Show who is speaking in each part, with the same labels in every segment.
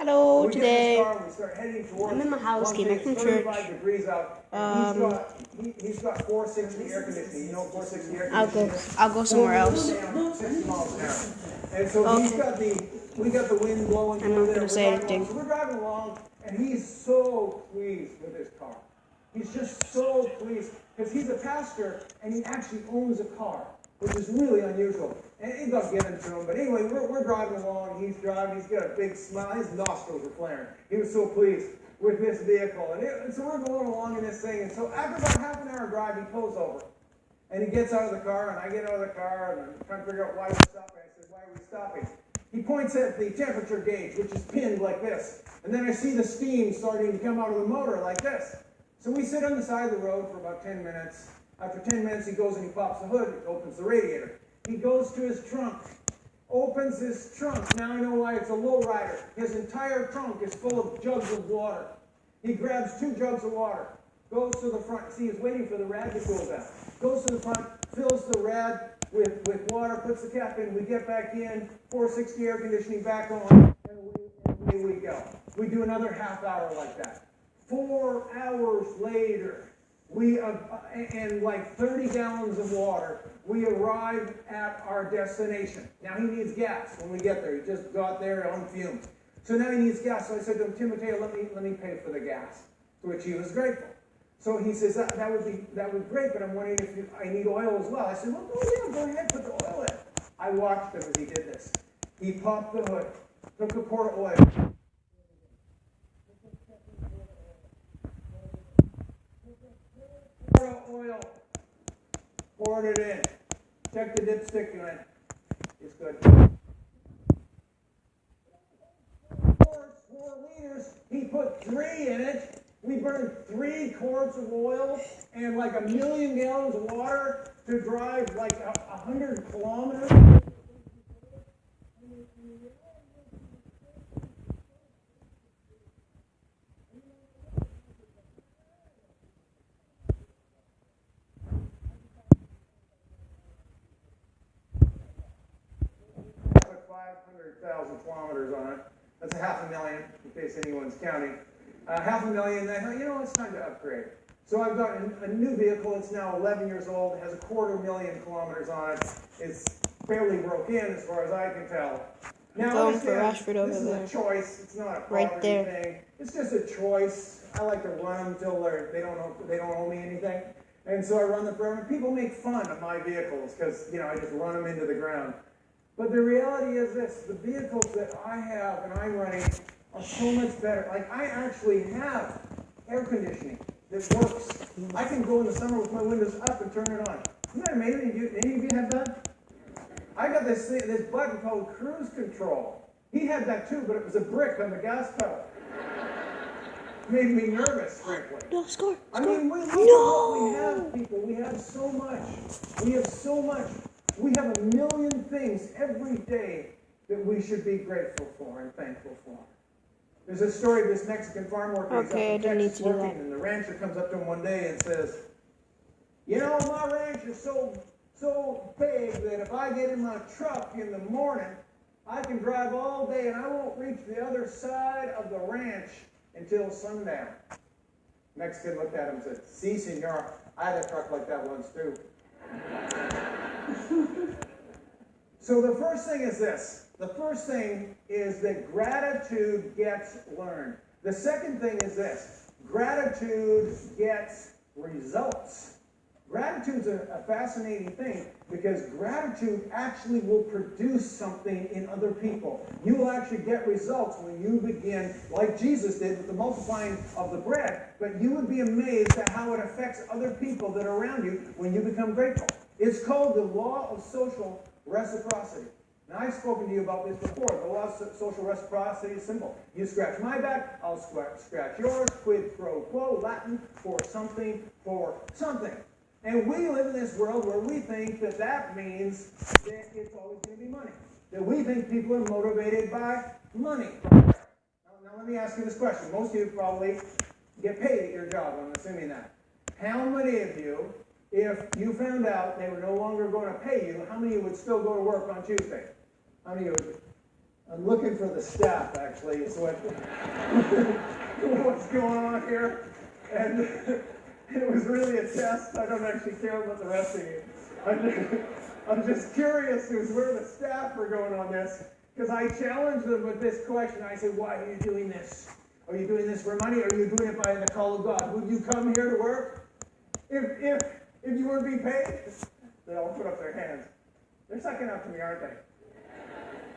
Speaker 1: Hello,
Speaker 2: we
Speaker 1: today
Speaker 2: get in this car, we start heading towards
Speaker 1: I'm in my house, came back from church.
Speaker 2: 35 degrees out. He's got 460 air conditioning. You know 460 air conditioning?
Speaker 1: I'll go somewhere else.
Speaker 2: 60 miles an hour. And so we got the wind blowing
Speaker 1: I'm not
Speaker 2: through there.
Speaker 1: gonna say anything.
Speaker 2: So we're driving along, and he's so pleased with his car. He's just so pleased because he's a pastor and he actually owns a car, which is really unusual. And it got given to him. But anyway, we're driving along. He's driving. He's got a big smile. His nostrils are flaring. He was so pleased with this vehicle. And so we're going along in this thing. And so after about half an hour drive, he pulls over. And he gets out of the car, and I get out of the car, and I'm trying to figure out why we're stopping. I said, why are we stopping? He points at the temperature gauge, which is pinned like this. And then I see the steam starting to come out of the motor like this. So we sit on the side of the road for about 10 minutes. After 10 minutes, he goes and he pops the hood, opens the radiator. He goes to his trunk, opens his trunk. Now I know why it's a lowrider. His entire trunk is full of jugs of water. He grabs 2 jugs of water, goes to the front. See, he's waiting for the rad to cool down. Goes to the front, fills the rad with water, puts the cap in. We get back in, 460 air conditioning back on, and away we go. We do another half hour like that. 4 hours later, and like 30 gallons of water, we arrive at our destination. Now he needs gas when we get there. He just got there on fumes. So now he needs gas. So I said to him, Timoteo, let me pay for the gas. To which he was grateful. So he says, that would be great, but I'm wondering if I need oil as well. I said, well, go ahead, put the oil in. I watched him as he did this. He popped the hood, took a quart of oil. Oil, poured it in, check the dipstick in, it's good. 4 liters, he put 3 in it. We burned 3 quarts of oil and like 1 million gallons of water to drive like 100 kilometers. Put 500,000 kilometers on it. That's 500,000, in case anyone's counting. 500,000, I thought, it's time to upgrade. So I've got a new vehicle. It's now 11 years old. It has 250,000 kilometers on it. It's fairly broke in as far as I can tell. Now,
Speaker 1: going for Rashford over
Speaker 2: this
Speaker 1: there.
Speaker 2: Is a choice. It's not a property
Speaker 1: Right there.
Speaker 2: thing. It's just a choice. I like to run them until they don't owe me anything. And so I run them forever. People make fun of my vehicles because, I just run them into the ground. But the reality is this. The vehicles that I have and I'm running are so much better. Like, I actually have air conditioning that works. I can go in the summer with my windows up and turn it on. Isn't that amazing? Any of you have that? I got this button called cruise control. He had that too, but it was a brick on the gas pedal. Made me nervous, frankly.
Speaker 1: No, score.
Speaker 2: I mean, we have, people. We have so much. We have so much. We have 1 million things every day that we should be grateful for and thankful for. There's a story of this Mexican farm worker.
Speaker 1: Okay, I don't need to do that.
Speaker 2: And the rancher comes up to him one day and says, my ranch is so big that if I get in my truck in the morning, I can drive all day and I won't reach the other side of the ranch until sundown. Mexican looked at him and said, "Si, senor, I had a truck like that once too." So the first thing is this. The first thing is that gratitude gets learned. The second thing is this. Gratitude gets results. Gratitude's a fascinating thing because gratitude actually will produce something in other people. You will actually get results when you begin, like Jesus did with the multiplying of the bread, but you would be amazed at how it affects other people that are around you when you become grateful. It's called the law of social reciprocity. Now, I've spoken to you about this before. The law of social reciprocity is simple. You scratch my back, I'll scratch yours. Quid pro quo, Latin, for something, for something. And we live in this world where we think that means that it's always going to be money. That we think people are motivated by money. Now let me ask you this question. Most of you probably get paid at your job, I'm assuming that. How many of you, if you found out they were no longer going to pay you, how many of you would still go to work on Tuesday? How many of you would? I'm looking for the staff, actually, is what what's going on here. And it was really a test. I don't actually care about the rest of you. I'm just curious as where the staff are going on this, because I challenged them with this question. I said, why are you doing this? Are you doing this for money, or are you doing it by the call of God? Would you come here to work if you weren't being paid? They all put up their hands. They're sucking up to me, aren't they?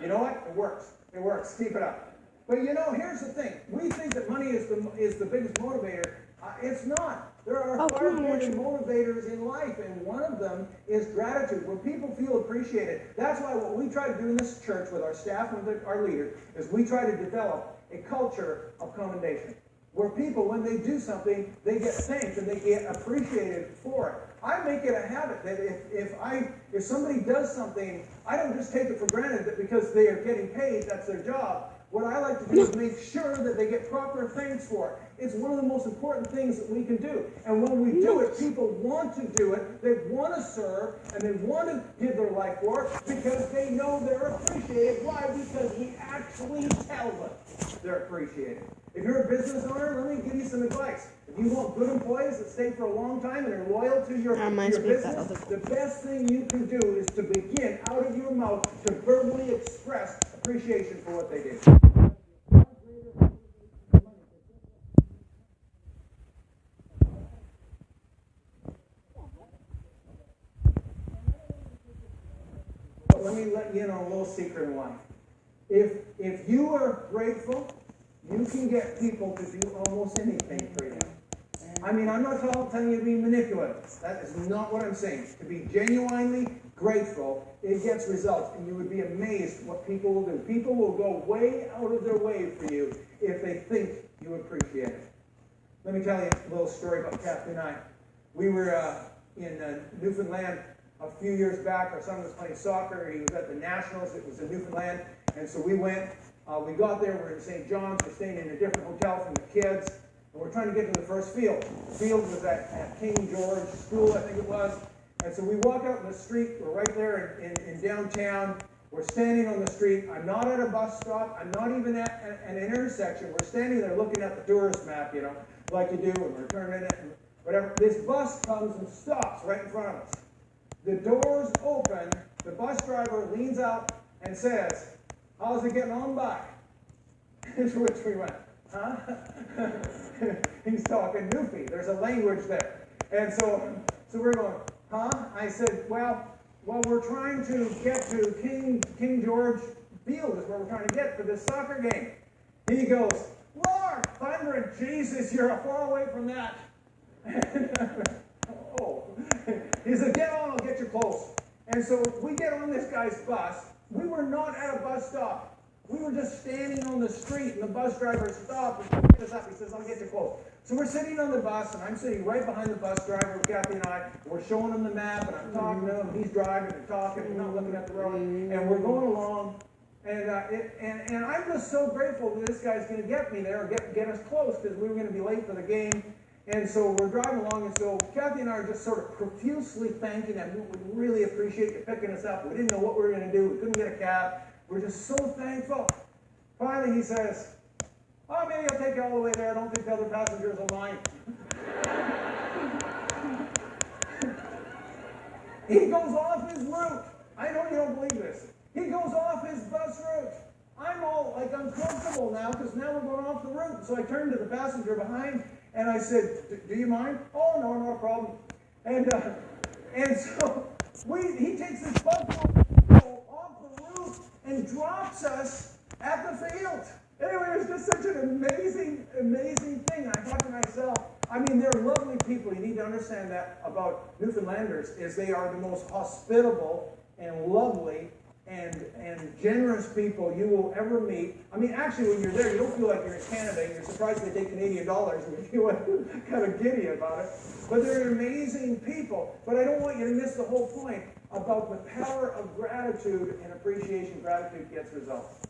Speaker 2: You know what? It works. It works. Keep it up. But you know, here's the thing. We think that money is the biggest motivator. It's not. There are far greater motivators in life, and one of them is gratitude, where people feel appreciated. That's why what we try to do in this church with our staff and with our leaders is we try to develop a culture of commendation, where people, when they do something, they get thanked and they get appreciated for it. I make it a habit that if somebody does something, I don't just take it for granted that because they are getting paid, that's their job. What I like to do is make sure that they get proper thanks for it. It's one of the most important things that we can do. And when we do it, people want to do it. They want to serve, and they want to give their life for it because they know they're appreciated. Why? Because we actually tell them they're appreciated. If you're a business owner, let me give you some advice. If you want good employees that stay for a long time and are loyal to your business, the best thing you can do is to begin out of your mouth to verbally express appreciation for what they did. But let me let you in on a little secret in life. If you are grateful, you can get people to do almost anything for you. I mean, I'm not telling you to be manipulative. That is not what I'm saying. To be genuinely grateful, it gets results, and you would be amazed what people will do. People will go way out of their way for you if they think you appreciate it. Let me tell you a little story about Kathy and I. We were in Newfoundland a few years back. Our son was playing soccer. He was at the Nationals. It was in Newfoundland. And so we went. We got there. We're in St. John's. We're staying in a different hotel from the kids. And we're trying to get to the first field. The field was at King George School, I think it was. And so we walk out in the street. We're right there in downtown. We're standing on the street. I'm not at a bus stop. I'm not even at an intersection. We're standing there looking at the tourist map, you know, like you do, and we're turning it and whatever. This bus comes and stops right in front of us. The doors open. The bus driver leans out and says, "How's it getting on by?" To which we went, "Huh?" He's talking Newfie. There's a language there. And so we're going, "Huh?" I said, well, we're trying to get to King George Field is where we're trying to get for this soccer game. He goes, "Lord, thunder and Jesus, you're far away from that." Oh. He said, "Get on, I'll get you close." And so we get on this guy's bus. We were not at a bus stop. We were just standing on the street, and the bus driver stopped and picked us up. He says, "I'll get you close." So we're sitting on the bus, and I'm sitting right behind the bus driver, Kathy and I. We're showing him the map, and I'm talking to him. He's driving and talking, and not looking at the road. And we're going along, and I'm just so grateful that this guy's going to get me there or get us close because we were going to be late for the game. And so we're driving along, and so Kathy and I are just sort of profusely thanking him. We really appreciate you picking us up. We didn't know what we were going to do. We couldn't get a cab. We're just so thankful. Finally, he says, "Oh, maybe I'll take you all the way there. I don't think the other passengers will mind." He goes off his route. I know you don't believe this. He goes off his bus route. I'm all like uncomfortable now because now we're going off the route. So I turned to the passenger behind and I said, "Do you mind?" "Oh, no, no problem." And so he takes this bus off the route and drops us at the field. Anyway, it was just such an amazing, amazing thing. I thought to myself, I mean, they're lovely people. You need to understand that about Newfoundlanders is they are the most hospitable and lovely and generous people you will ever meet. I mean, actually, when you're there, you don't feel like you're in Canada, and you're surprised they take Canadian dollars, and you feel kind of giddy about it. But they're amazing people. But I don't want you to miss the whole point about the power of gratitude and appreciation. Gratitude gets results.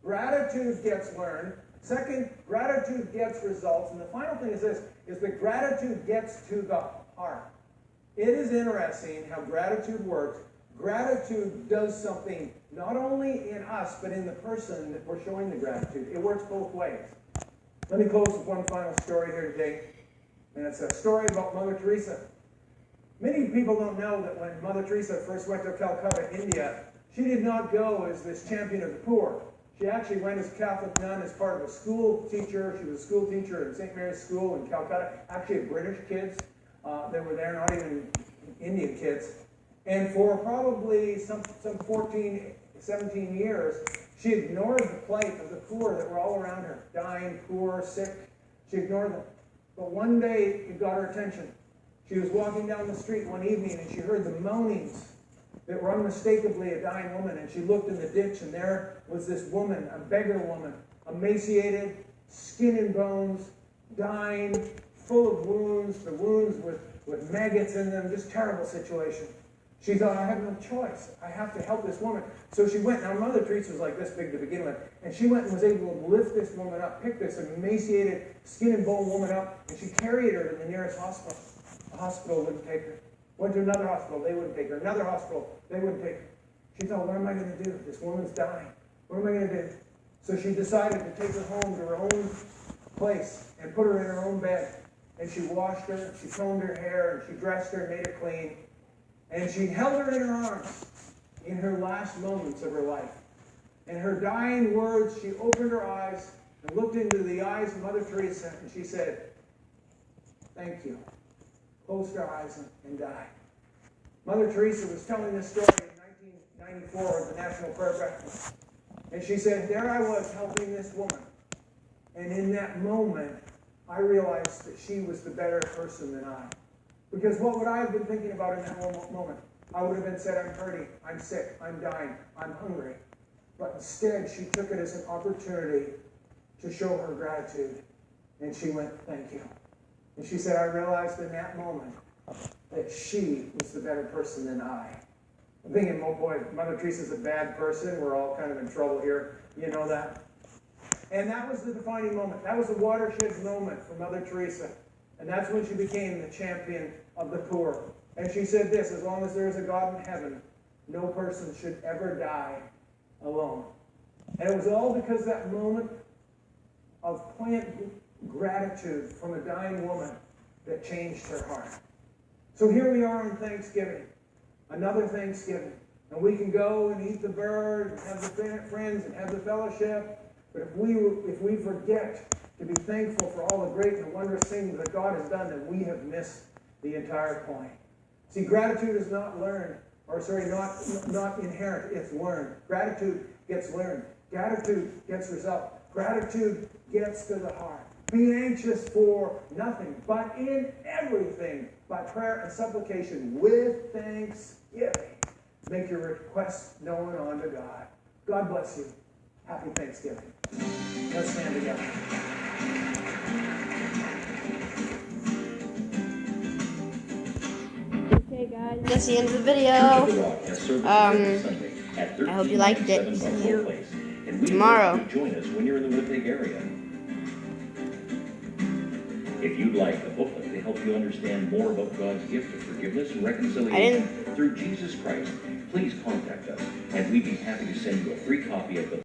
Speaker 2: Gratitude gets learned. Second, gratitude gets results. And the final thing is this, is that gratitude gets to the heart. It is interesting how gratitude works. gratitude does something not only in us, but in the person that we're showing the gratitude. It works both ways. Let me close with one final story here today. And it's a story about Mother Teresa. Many people don't know that when Mother Teresa first went to Calcutta, India, she did not go as this champion of the poor. She actually went as a Catholic nun, as part of a school teacher. She was a school teacher at St. Mary's School in Calcutta. Actually, British kids that were there, not even Indian kids. And for probably some 14, 17 years, she ignored the plight of the poor that were all around her, dying, poor, sick. She ignored them. But one day, it got her attention. She was walking down the street one evening, and she heard the moanings that were unmistakably a dying woman. And she looked in the ditch, and there was this woman, a beggar woman, emaciated, skin and bones, dying, full of wounds, the wounds with maggots in them, just terrible situation. She thought, I have no choice. I have to help this woman. So she went. Now, Mother Teresa was like this big to begin with. And she went and was able to lift this woman up, pick this emaciated, skin and bone woman up, and she carried her to the nearest hospital. The hospital wouldn't take her. Went to another hospital. They wouldn't take her. Another hospital. They wouldn't take her. She thought, what am I going to do? This woman's dying. What am I going to do? So she decided to take her home to her own place and put her in her own bed. And she washed her, she combed her hair, and she dressed her, made her clean. And she held her in her arms in her last moments of her life. In her dying words, she opened her eyes and looked into the eyes of Mother Teresa, and she said, thank you. Closed her eyes and died. Mother Teresa was telling this story in 1994 at the National Prayer Breakfast. And she said, there I was helping this woman. And in that moment, I realized that she was the better person than I. Because what would I have been thinking about in that moment? I would have been said, I'm hurting, I'm sick, I'm dying, I'm hungry. But instead, she took it as an opportunity to show her gratitude. And she went, thank you. And she said, I realized in that moment that she was the better person than I. I'm thinking, oh boy, Mother Teresa's a bad person. We're all kind of in trouble here. You know that? And that was the defining moment. That was the watershed moment for Mother Teresa. And that's when she became the champion of the poor. And she said this, as long as there is a God in heaven, no person should ever die alone. And it was all because that moment of plant gratitude from a dying woman that changed her heart. So here we are on Thanksgiving, another Thanksgiving. And we can go and eat the bird and have the friends and have the fellowship. But if we forget to be thankful for all the great and wondrous things that God has done, then we have missed the entire point. See, gratitude is not learned, not inherent, it's learned. Gratitude gets learned. Gratitude gets result. Gratitude gets to the heart. Be anxious for nothing, but in everything, by prayer and supplication, with thanksgiving. Make your requests known unto God. God bless you. Happy Thanksgiving. Let's stand together.
Speaker 1: Okay, guys, that's the end of the video. I hope you liked it. See you tomorrow.
Speaker 3: Join us when you're in the Winnipeg area. If you'd like a booklet to help you understand more about God's gift of forgiveness and reconciliation through Jesus Christ, please contact us, and we'd be happy to send you a free copy of the